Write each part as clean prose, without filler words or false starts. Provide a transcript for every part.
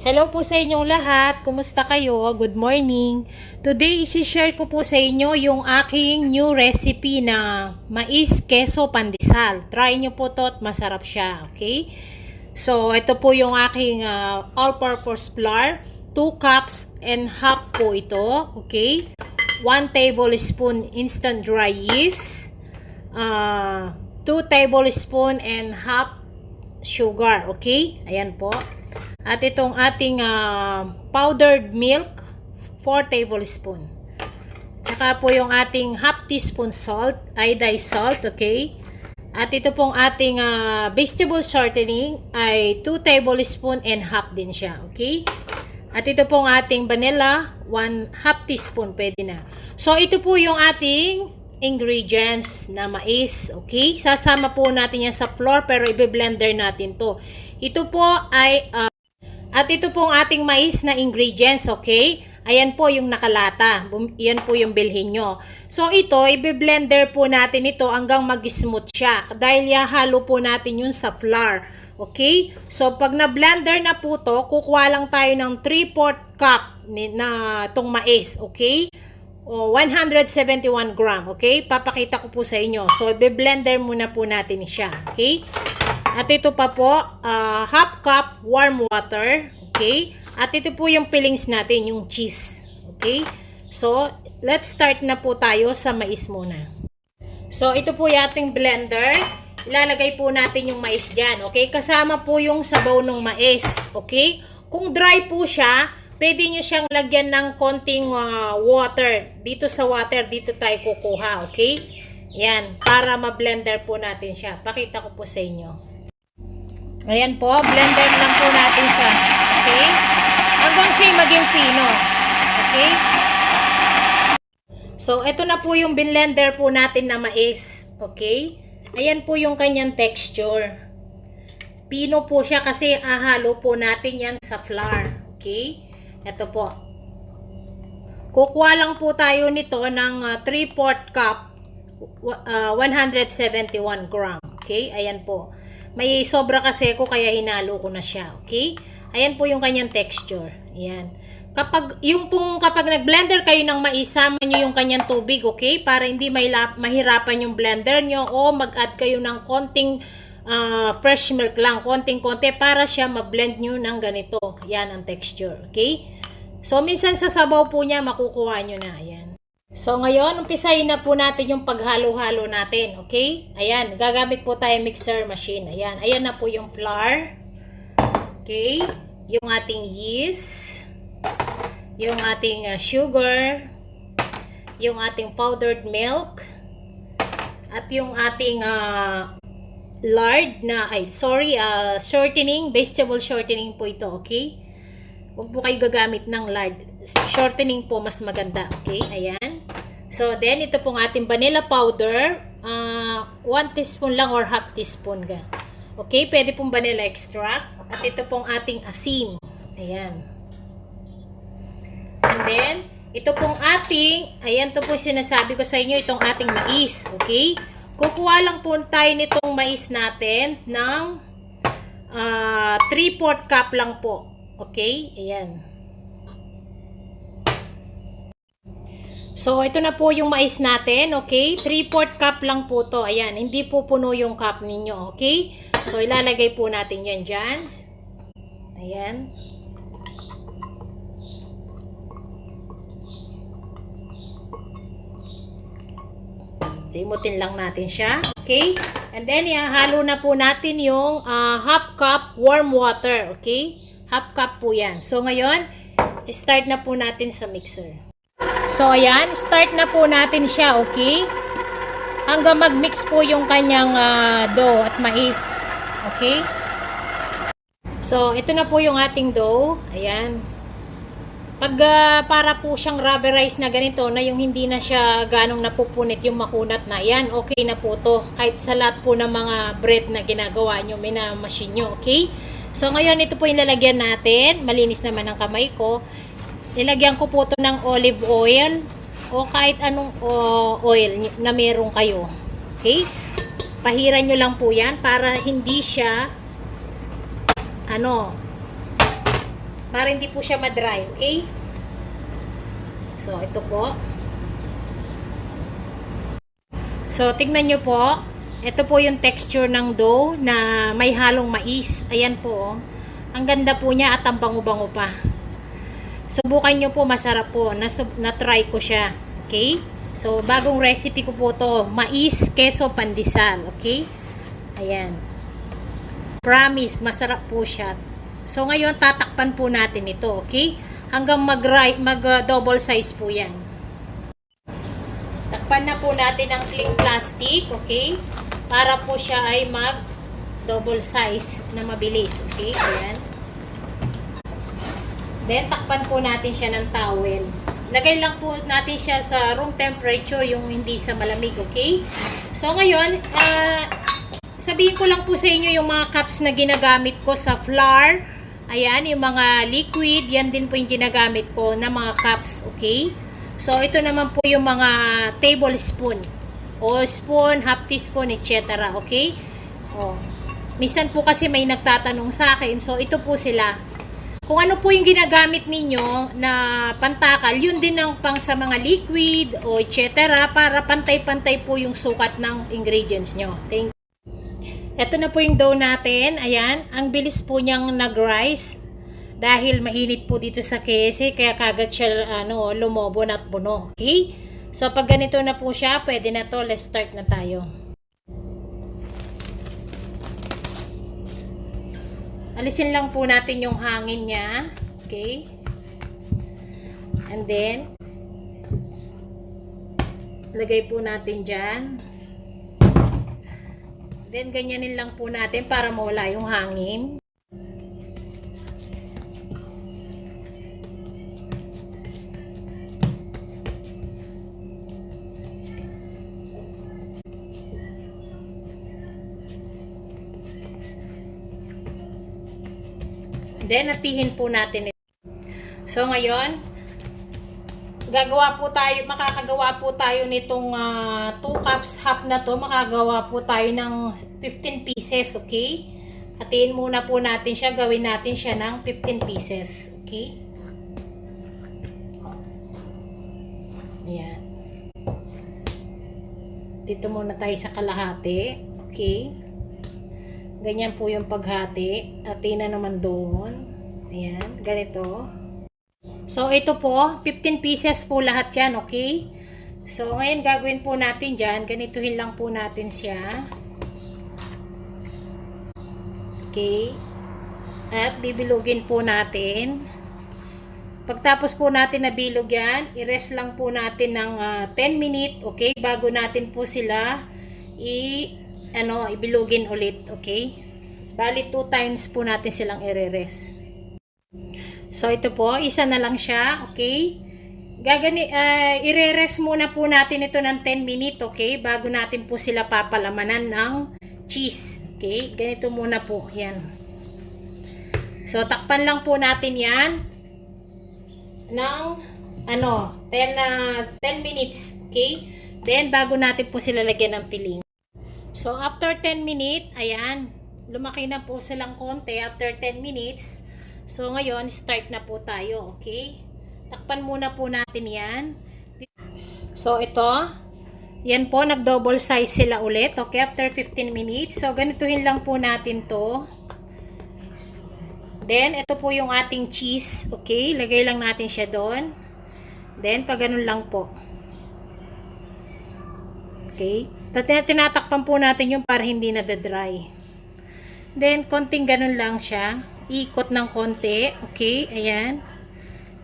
Hello po sa inyong lahat. Kumusta kayo? Good morning. Today, isi-share ko po sa inyo yung aking new recipe na mais keso pandesal. Try nyo po to at masarap siya. Okay? So, ito po yung aking all-purpose flour. 2 cups and half po ito. Okay? 1 tablespoon instant dry yeast. 2 tablespoon and half sugar. Okay? Ayan po. At itong ating powdered milk, 4 tablespoon. Tsaka po yung ating half teaspoon salt, iodized salt, okay? At ito pong ating vegetable shortening ay 2 tablespoon and half din siya, okay? At ito pong ating vanilla, 1 half teaspoon, pwede na. So, ito po yung ating ingredients na mais, okay? Sasama po natin yan sa flour pero i-blender natin to. Ito po ay at ito pong ating mais na ingredients, okay? Ayan po yung nakalata. Yan po yung bilhin nyo. So ito, i-blender po natin ito hanggang mag-smooth siya. Dahil halo po natin yun sa flour. Okay? So pag na-blender na po to, kukuha lang tayo ng 3/4 cup na tong mais. Okay? O 171 gram. Okay? Papakita ko po sa inyo. So i-blender muna po natin siya. Okay? At ito pa po, half cup warm water. Okay? At ito po yung fillings natin, yung cheese. Okay? So, let's start na po tayo sa mais muna. So, ito po yung ating blender. Ilalagay po natin yung mais dyan. Okay? Kasama po yung sabaw ng mais. Okay? Kung dry po siya, pwede nyo siyang lagyan ng konting water. Dito sa water, dito tayo kukuha. Okay? Yan. Para ma-blender po natin siya. Pakita ko po sa inyo. Ayan po, blender lang po natin siya. Okay? Hanggang siya maging fino. Okay? So, ito na po yung blender po natin na mais. Okay? Ayan po yung kanyang texture. Pino po siya kasi ahalo po natin yan sa flour. Okay? Ito po. Kukuha lang po tayo nito ng 3/4 cup, 171 gram. Okay? Ayan po. May sobra kasi ko kaya hinalo ko na siya, okay? Ayan po yung kanyang texture. Ayan. Kapag nag-blender kayo ng mais, sama nyo yung kanyang tubig, okay? Para hindi mahirapan yung blender nyo o mag-add kayo ng konting fresh milk lang, konting-konti para siya ma-blend nyo ng ganito. Yan ang texture, okay? So, minsan sa sabaw po niya, makukuha nyo na. Ayan. So, ngayon, umpisahin na po natin yung paghalo-halo natin. Okay? Ayan, gagamit po tayo mixer machine. Ayan, ayan na po yung flour. Okay? Yung ating yeast. Yung ating sugar. Yung ating powdered milk. At yung ating lard na, shortening, vegetable shortening po ito. Okay? Huwag po kayo gagamit ng lard. Shortening po mas maganda. Okay? Ayan. So, then, ito pong ating vanilla powder. 1 teaspoon lang or half teaspoon ka. Okay? Pwede pong vanilla extract. At ito pong ating asin. Ayan. And then, ito pong ating, ayan to po sinasabi ko sa inyo, itong ating mais. Okay? Kukuha lang po tayo nitong mais natin ng 3/4 cup lang po. Okay? Ayan. So, ito na po yung mais natin, okay? 3/4 cup lang po to. Ayan, hindi po puno yung cup ninyo, okay? So, ilalagay po natin yan dyan. Ayan. Simutin lang natin siya, okay? And then, ihahalo na po natin yung half cup warm water, okay? Half cup po yan. So, ngayon, start na po natin sa mixer. So, ayan. Start na po natin siya, okay? Hanggang mag-mix po yung kanyang dough at mais. Okay? So, ito na po yung ating dough. Ayan. Pag para po siyang rubberized na ganito, na yung hindi na siya ganong napupunit yung makunat na, ayan, okay na po to. Kahit sa lahat po ng mga bread na ginagawa nyo, may na machine nyo, okay? So, ngayon, ito po yung lalagyan natin. Malinis naman ang kamay ko. Nilagyan ko po ito ng olive oil o kahit anong oil na meron kayo. Okay? Pahiran nyo lang po yan para hindi siya para hindi po siya ma-dry, okay? So, ito po. So, tignan nyo po. Ito po yung texture ng dough na may halong mais. Ayan po, oh. Ang ganda po niya at ang bango-bango pa. Subukan nyo po, masarap po. Na-try ko siya. Okay? So, bagong recipe ko po to. Mais, keso, pandesal. Okay? Ayan. Promise, masarap po siya. So, ngayon, tatakpan po natin ito. Okay? Hanggang mag-double size po yan. Takpan na po natin ang cling plastic. Okay? Para po siya ay mag-double size na mabilis. Okay? Ayan. Then, takpan po natin siya ng towel. Lagay lang po natin siya sa room temperature, yung hindi sa malamig, okay? So, ngayon, sabihin ko lang po sa inyo yung mga cups na ginagamit ko sa flour. Ayan, yung mga liquid, yan din po yung ginagamit ko na mga cups, okay? So, ito naman po yung mga tablespoon. O spoon, half teaspoon, etc. Okay? O, minsan po kasi may nagtatanong sa akin. So, ito po sila. Kung ano po yung ginagamit ninyo na pantakal, yun din ang pang sa mga liquid o etc. para pantay-pantay po yung sukat ng ingredients nyo. Thank you. Ito na po yung dough natin. Ayan. Ang bilis po niyang nag-rise dahil mainit po dito sa kese kaya kagad siya lumobo at puno. Okay? So pag ganito na po siya, pwede na to. Let's start na tayo. Alisin lang po natin yung hangin niya. Okay? And then, lagay po natin dyan. Then, ganyanin lang po natin para mawala yung hangin. Then, atihin po natin ito. So, ngayon, makakagawa po tayo nitong 2 cups half na to. Makagawa po tayo ng 15 pieces, okay? Atihin muna po natin siya. Gawin natin siya ng 15 pieces, okay? Ayan. Dito muna tayo sa kalahati, okay? Ganyan po yung paghati. Atin na naman doon. Ayan, ganito. So, ito po, 15 pieces po lahat yan, okay? So, ngayon gagawin po natin dyan. Ganituhin lang po natin siya. Okay. At bibilugin po natin. Pagtapos po natin nabilog yan, i-rest lang po natin ng 10 minutes, okay? Bago natin po sila ibilugin ulit, okay? Bali 2 times po natin silang i-rest. So ito po, isa na lang siya, okay? I-rest muna po natin ito ng 10 minutes, okay? Bago natin po sila papalamanan ng cheese, okay? Ganito muna po, yan. So takpan lang po natin yan ng 10 minutes, okay? Then bago natin po sila lagyan ng piling. So, after 10 minutes, ayan, lumaki na po silang konti after 10 minutes. So, ngayon, start na po tayo, okay? Takpan muna po natin yan. So, ito, yan po, nag-double size sila ulit, okay? After 15 minutes. So, ganituhin lang po natin to. Then, ito po yung ating cheese, okay? Lagay lang natin siya doon. Then, pag ganun lang po. Okay? Tinatakpan po natin yung para hindi nadadry. Then, konting ganun lang siya. Ikot ng konti. Okay? Ayan.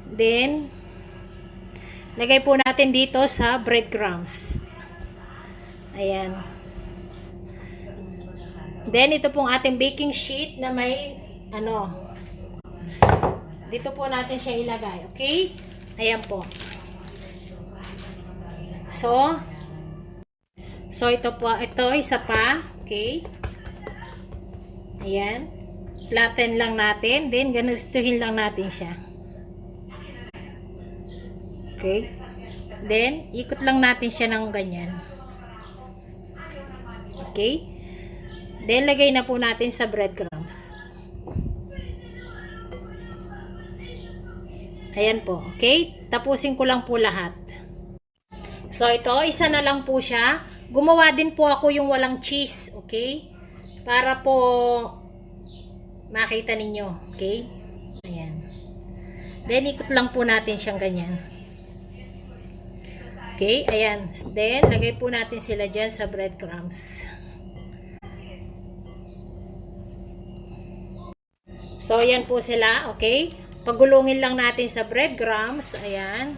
Then, lagay po natin dito sa breadcrumbs. Ayan. Then, ito pong ating baking sheet na may, dito po natin siya ilagay. Okay? Ayan po. So, ito po, isa pa, okay? Ayan. Flatten lang natin, then ganituhin lang natin siya. Okay? Then, ikot lang natin siya ng ganyan. Okay? Then, lagay na po natin sa breadcrumbs. Ayan po, okay? Tapusin ko lang po lahat. So ito, isa na lang po siya. Gumawa din po ako yung walang cheese, okay? Para po makita ninyo, okay? Ayan. Then ikot lang po natin siyang ganyan. Okay, ayan. Then lagay po natin sila dyan sa breadcrumbs. So ayan po sila, okay? Pagulungin lang natin sa breadcrumbs, ayan.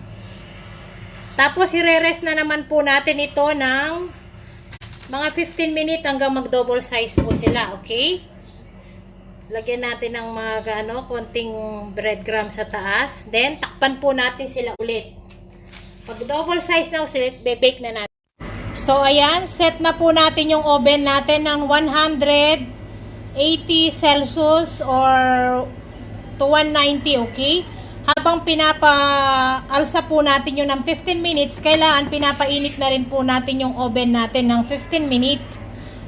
Tapos i-rest na naman po natin ito ng mga 15 minutes hanggang mag-double size po sila, okay? Lagyan natin ng mga konting breadcrumbs sa taas. Then takpan po natin sila ulit. Pag double size na ulit, bebake na natin. So ayan, set na po natin yung oven natin ng 180 Celsius or to 190, okay? Habang pinapa-alsa po natin yun ng 15 minutes, kailangan pinapainit na rin po natin yung oven natin ng 15 minutes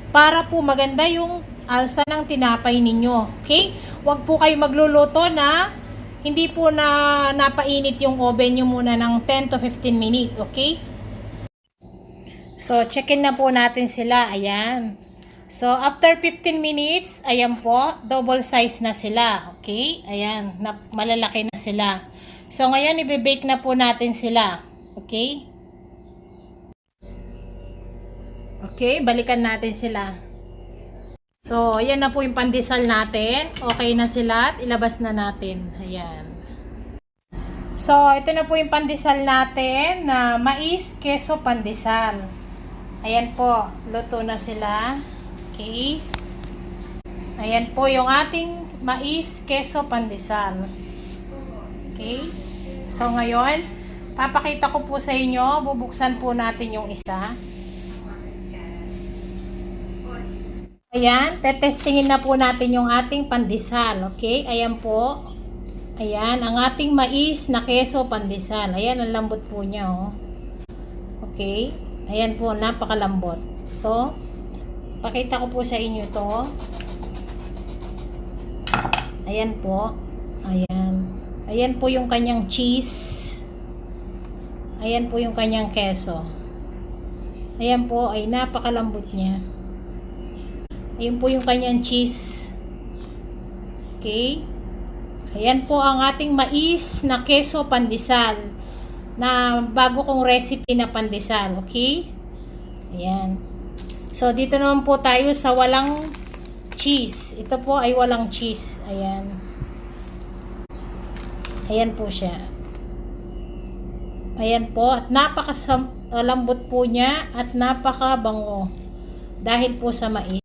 para po maganda yung alsa ng tinapay ninyo. Okay? Huwag po kayo magluluto na hindi po na napainit yung oven nyo muna ng 10 to 15 minutes. Okay? So, check-in na po natin sila. Ayan. So, after 15 minutes, ayan po, double size na sila. Okay? Ayan, malalaki na sila. So, ngayon, i-bake na po natin sila. Okay? Okay, balikan natin sila. So, ayan na po yung pandesal natin. Okay na sila at ilabas na natin. Ayan. So, ito na po yung pandesal natin na mais, keso, pandesal. Ayan po, luto na sila. Okay. Ayan po yung ating mais, keso, pandesal. Okay. So ngayon, papakita ko po sa inyo, bubuksan po natin yung isa. Ayan, tetestingin na po natin yung ating pandesal. Okay, ayan po. Ayan, ang ating mais na keso, pandesal. Ayan, ang lambot po niya, oh. Okay. Ayan po, napakalambot. So, pakita ko po sa inyo to. Ayan po. Ayan. Ayan po yung kanyang cheese. Ayan po yung kanyang keso. Ayan po ay napakalambot niya. Ayan po yung kanyang cheese. Okay. Ayan po ang ating mais na keso pandesal. Na bago kong recipe na pandesal. Okay. Ayan. So, dito naman po tayo sa walang cheese. Ito po ay walang cheese. Ayan. Ayan po siya. Ayan po. At napaka-lambot po niya at napaka-bango. Dahil po sa mais.